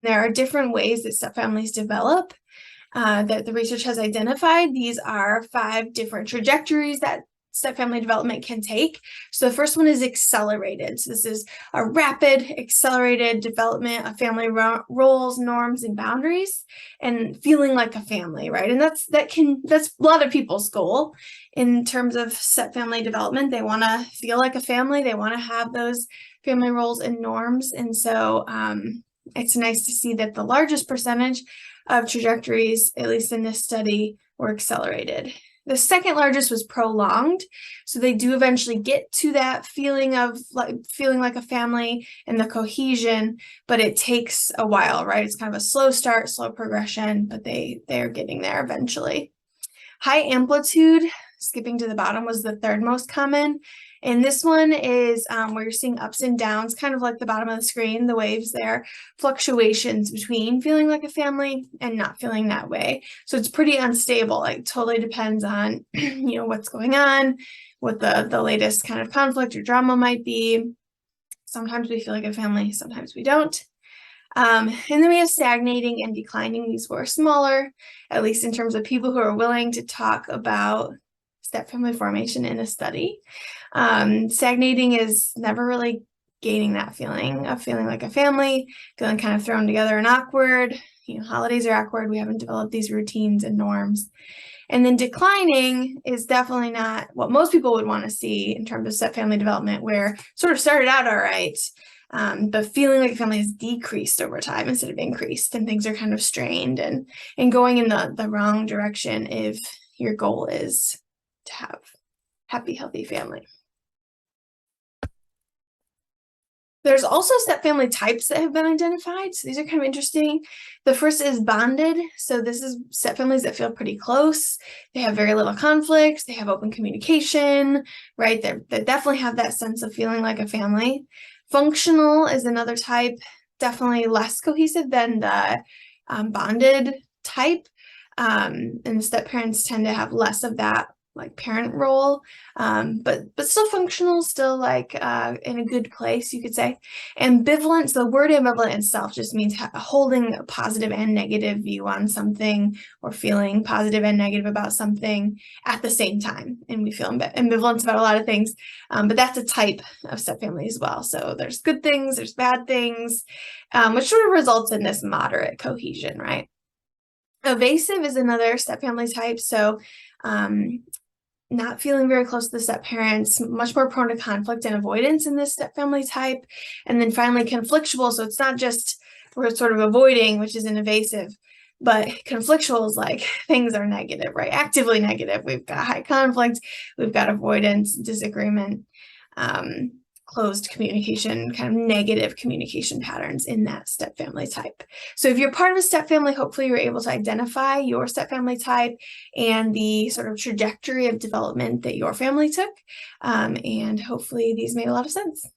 There are different ways that stepfamilies develop that the research has identified. These are 5 different trajectories that stepfamily development can take. So the first one is accelerated. So this is a rapid, accelerated development of family roles, norms, and boundaries, and feeling like a family, right? And that's a lot of people's goal in terms of stepfamily development. They want to feel like a family. They want to have those family roles and norms. And so it's nice to see that the largest percentage of trajectories, at least in this study, were accelerated. The second largest was prolonged. So they do eventually get to that feeling of feeling like a family and the cohesion, but it takes a while, right? It's kind of a slow start, slow progression, but they're getting there eventually. High amplitude, skipping to the bottom, was the third most common. And this one is where you're seeing ups and downs, kind of like the bottom of the screen, the waves there, fluctuations between feeling like a family and not feeling that way. So it's pretty unstable. It totally depends on, what's going on, what the latest kind of conflict or drama might be. Sometimes we feel like a family, sometimes we don't. And then we have stagnating and declining. These were smaller, at least in terms of people who are willing to talk about stepfamily formation in a study. Stagnating is never really gaining that feeling of feeling like a family, feeling kind of thrown together and awkward. Holidays are awkward. We haven't developed these routines and norms. And then declining is definitely not what most people would want to see in terms of stepfamily development, where sort of started out all right, but feeling like a family has decreased over time instead of increased, and things are kind of strained and going in the wrong direction if your goal is to have happy, healthy family. There's also stepfamily types that have been identified. So these are kind of interesting. The first is bonded. So this is stepfamilies that feel pretty close. They have very little conflict. They have open communication, right? They definitely have that sense of feeling like a family. Functional is another type, definitely less cohesive than the bonded type. And the step-parents tend to have less of that parent role, but still functional, still in a good place, you could say. Ambivalence, the word ambivalent itself just means holding a positive and negative view on something, or feeling positive and negative about something at the same time. And we feel ambivalence about a lot of things, but that's a type of stepfamily as well. So there's good things, there's bad things, which sort of results in this moderate cohesion, right? Evasive is another stepfamily type. So not feeling very close to the step-parents, much more prone to conflict and avoidance in this stepfamily type. And then finally, conflictual. So it's not just we're sort of avoiding, which is an evasive, but conflictual is like things are negative, right? Actively negative. We've got high conflict, we've got avoidance, disagreement, closed communication, kind of negative communication patterns in that stepfamily type. So if you're part of a stepfamily, hopefully you're able to identify your stepfamily type and the sort of trajectory of development that your family took. And hopefully these made a lot of sense.